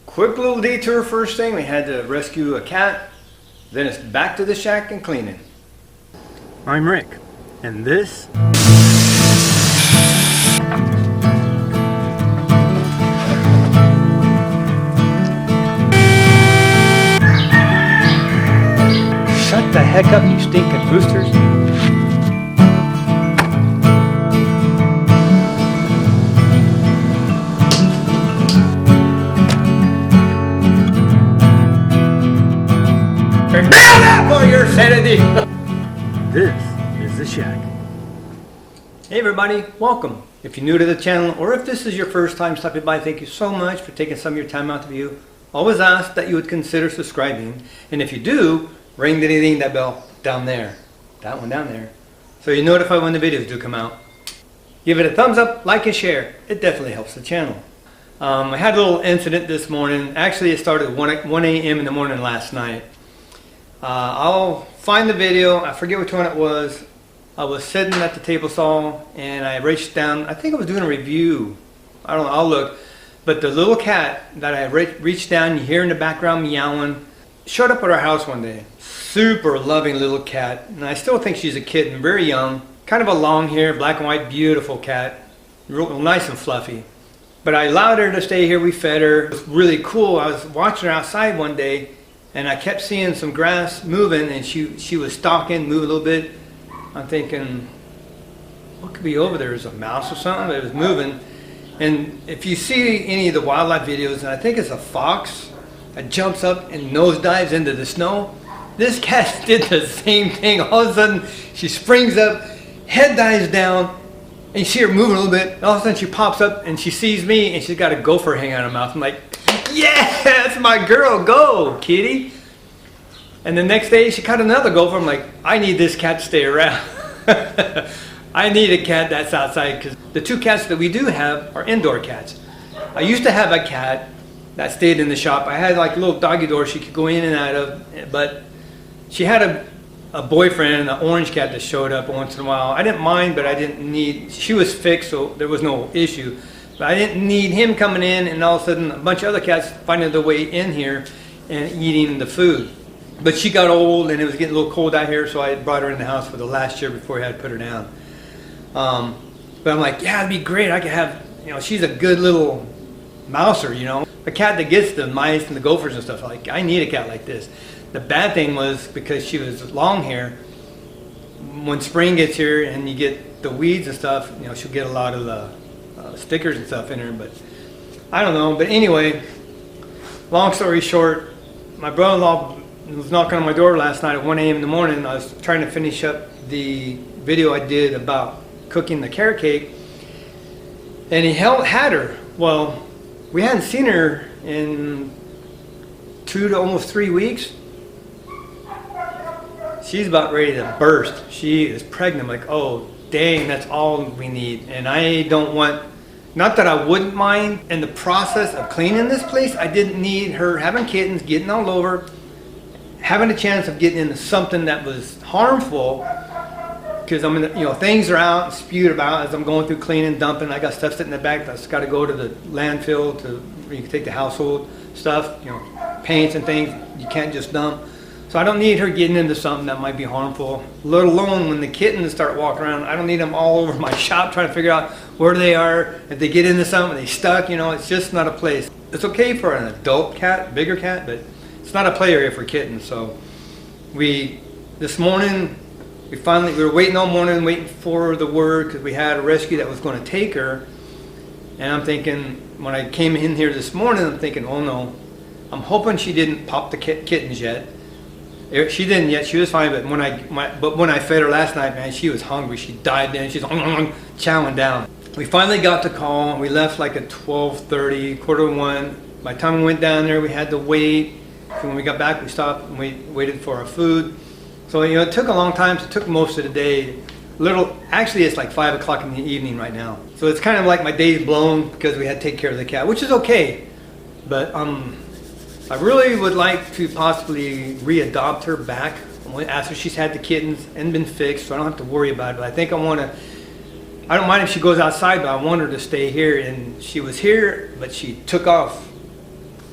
Quick little detour. First thing, we had to rescue a cat. Then it's back to the shack and cleaning. I'm Rick, and this shut the heck up, you stinking roosters. Nailed that for your sanity. This is the shack. Hey everybody, welcome. If you're new to the channel or if this is your first time stopping by, thank you so much for taking some of your time out to view. Always ask that you would consider subscribing, and if you do, ring that bell down there, that one down there, so you're notified when the videos do come out. Give it a thumbs up, like and share. It definitely helps the channel. I had a little incident this morning. Actually, it started at 1 a.m. in the morning last night. I'll find the video. I forget which one it was. I was sitting at the table saw and I reached down. I think I was doing a review. I don't know. I'll look. But the little cat that I reached down, you hear in the background meowing, showed up at our house one day. Super loving little cat. And I still think she's a kitten. Very young. Kind of a long hair, black and white, beautiful cat. Real nice and fluffy. But I allowed her to stay here. We fed her. It was really cool. I was watching her outside one day, and I kept seeing some grass moving, and she was stalking, moving a little bit. I'm thinking, what could be over there? Is a mouse or something? But it was moving. And if you see any of the wildlife videos, and I think it's a fox that jumps up and nosedives into the snow, this cat did the same thing. All of a sudden, she springs up, head dives down, and you see her moving a little bit. All of a sudden, she pops up, and she sees me, and she's got a gopher hanging out of her mouth. I'm like, yeah, that's my girl, go, kitty. And the next day she caught another gopher. I'm like, I need this cat to stay around. I need a cat that's outside, because the two cats that we do have are indoor cats. I used to have a cat that stayed in the shop. I had like a little doggy door she could go in and out of, but she had a boyfriend, an orange cat that showed up once in a while. I didn't mind, but I didn't need, she was fixed, so there was no issue. But I didn't need him coming in and all of a sudden a bunch of other cats finding their way in here and eating the food. But she got old and it was getting a little cold out here, so I brought her in the house for the last year before I had to put her down. But I'm like, yeah, it'd be great. I could have, she's a good little mouser, A cat that gets the mice and the gophers and stuff. Like, I need a cat like this. The bad thing was, because she was long hair, when spring gets here and you get the weeds and stuff, she'll get a lot of the stickers and stuff in her, but I don't know. But anyway, long story short, my brother-in-law was knocking on my door last night at 1 a.m. in the morning. I was trying to finish up the video I did about cooking the carrot cake, and he had her. Well, we hadn't seen her in 2 to almost 3 weeks. She's about ready to burst. She is pregnant. I'm like, oh dang, that's all we need. And I don't want, not that I wouldn't mind in the process of cleaning this place, I didn't need her having kittens, getting all over, having a chance of getting into something that was harmful, because I'm in the, things are out and spewed about as I'm going through cleaning, dumping. I got stuff sitting in the back that's got to go to the landfill to, where you can take the household stuff, paints and things you can't just dump. So I don't need her getting into something that might be harmful, let alone when the kittens start walking around. I don't need them all over my shop trying to figure out where they are. If they get into something, they stuck, it's just not a place. It's okay for an adult cat, bigger cat, but it's not a play area for kittens. So this morning, we were waiting all morning, waiting for the word, because we had a rescue that was going to take her. And I'm thinking, when I came in here this morning, I'm thinking, oh no, I'm hoping she didn't pop the kittens yet. She didn't yet. She was fine, but when I fed her last night, man, she was hungry. She dived in. She's chowing down. We finally got the call. We left like at 12:30, quarter to 1. By the time we went down there, we had to wait. So when we got back, we stopped and waited for our food. So it took a long time. So it took most of the day. Actually, it's like 5 o'clock in the evening right now. So it's kind of like my day's blown because we had to take care of the cat, which is okay. But I really would like to possibly re-adopt her back after she's had the kittens and been fixed, so I don't have to worry about it. But I think I don't mind if she goes outside, but I want her to stay here. And she was here, but she took off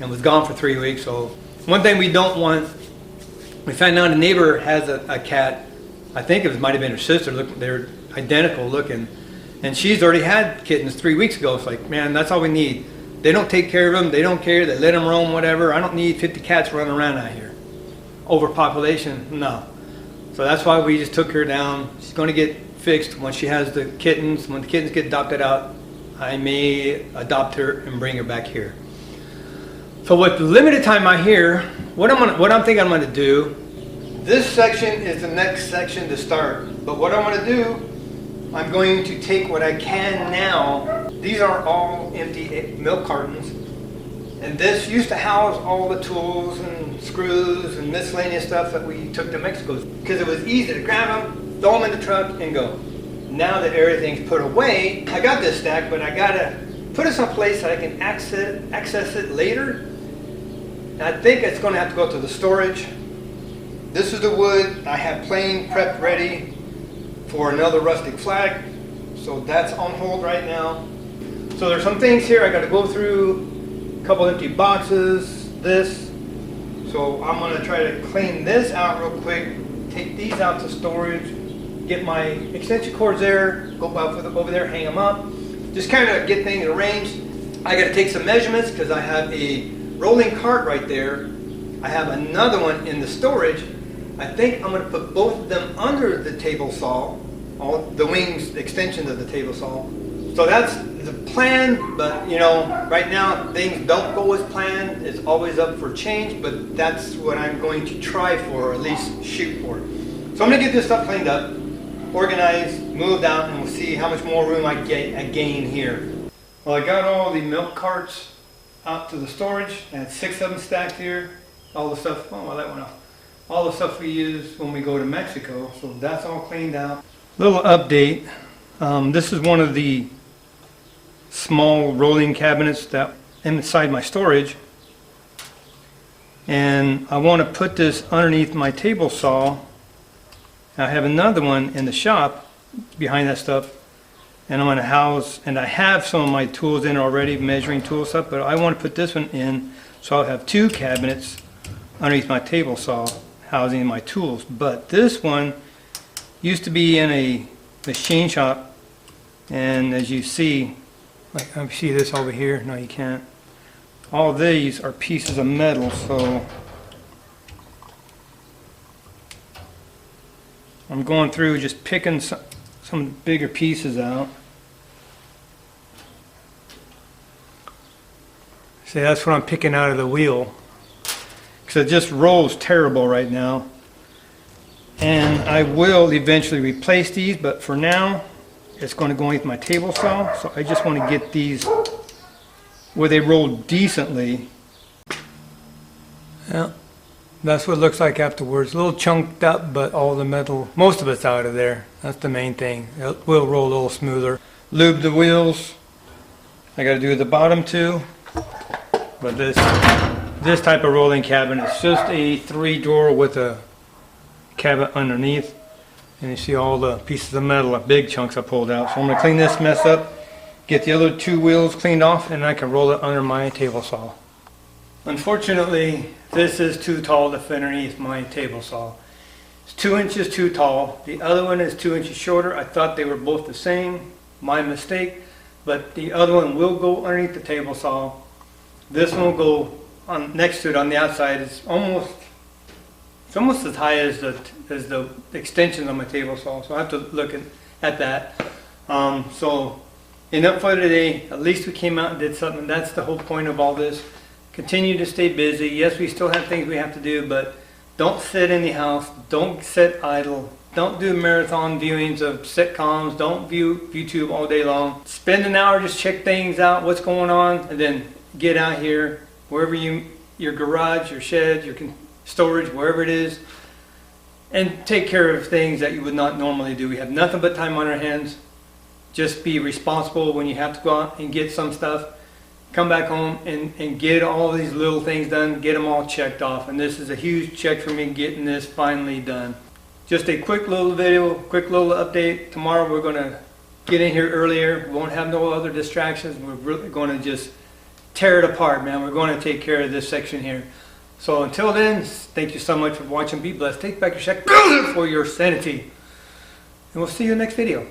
and was gone for 3 weeks. So one thing we don't want, we found out a neighbor has a cat. I think it might have been her sister. Look, they're identical looking, and she's already had kittens 3 weeks ago. It's like, man, that's all we need. They don't take care of them. They don't care. They let them roam, whatever. I don't need 50 cats running around out here. Overpopulation, no. So that's why we just took her down. She's going to get fixed when she has the kittens. When the kittens get adopted out, I may adopt her and bring her back here. So with the limited time I here, what I'm thinking I'm going to do, this section is the next section to start. But what I'm going to do, I'm going to take what I can now. These are all empty milk cartons. And this used to house all the tools and screws and miscellaneous stuff that we took to Mexico. Because it was easy to grab them, throw them in the truck, and go. Now that everything's put away, I got this stack, but I got to put it someplace that I can access it later. And I think it's going to have to go to the storage. This is the wood I have plain prepped ready for another rustic flag. So that's on hold right now. So there's some things here I got to go through, a couple empty boxes, this. So I'm going to try to clean this out real quick, take these out to storage, get my extension cords there, go over there, hang them up, just kind of get things arranged. I got to take some measurements because I have a rolling cart right there. I have another one in the storage. I think I'm going to put both of them under the table saw, all the wings, extensions of the table saw. So that's the plan, but you know, right now things don't go as planned. It's always up for change, but that's what I'm going to try for, or at least shoot for. So I'm going to get this stuff cleaned up, organized, moved out, and we'll see how much more room I gain here. Well, I got all the milk carts out to the storage. I had 6 of them stacked here. All the stuff, oh well, that went off. All the stuff we use when we go to Mexico, so that's all cleaned out. Little update. This is one of the small rolling cabinets that inside my storage, and I want to put this underneath my table saw. I have another one in the shop behind that stuff, and I'm going to house, and I have some of my tools in already, measuring tool stuff, but I want to put this one in, so I'll have 2 cabinets underneath my table saw housing my tools. But this one used to be in a machine shop, and as you see, like I see this over here, no you can't. All these are pieces of metal, so I'm going through just picking some bigger pieces out. See, that's what I'm picking out of the wheel, because it just rolls terrible right now. And I will eventually replace these, but for now it's going to go with my table saw. So I just want to get these where they roll decently. Yeah, that's what it looks like afterwards. A little chunked up, but all the metal, most of it's out of there. That's the main thing. It will roll a little smoother. Lube the wheels. I got to do the bottom too. But this type of rolling cabinet is just a 3-drawer with a cabinet underneath. And you see all the pieces of metal, big chunks I pulled out. So I'm going to clean this mess up, get the other 2 wheels cleaned off, and I can roll it under my table saw. Unfortunately, this is too tall to fit underneath my table saw. It's 2 inches too tall. The other one is 2 inches shorter. I thought they were both the same. My mistake. But the other one will go underneath the table saw. This one will go on next to it on the outside. It's almost as high as the extension on my table saw. So I have to look at that. So enough for today. At least we came out and did something. That's the whole point of all this. Continue to stay busy. Yes, we still have things we have to do, but don't sit in the house. Don't sit idle. Don't do marathon viewings of sitcoms. Don't view YouTube all day long. Spend an hour, just check things out, what's going on, and then get out here, wherever your garage, your shed, your storage, wherever it is, and take care of things that you would not normally do. We have nothing but time on our hands. Just be responsible when you have to go out and get some stuff. Come back home and get all these little things done, get them all checked off. And this is a huge check for me getting this finally done. Just a quick little video, quick little update. Tomorrow we're going to get in here earlier. We won't have no other distractions. We're really going to just tear it apart, man. We're going to take care of this section here. So until then, thank you so much for watching. Be blessed. Take back your shack. Build it for your sanity. And we'll see you in the next video.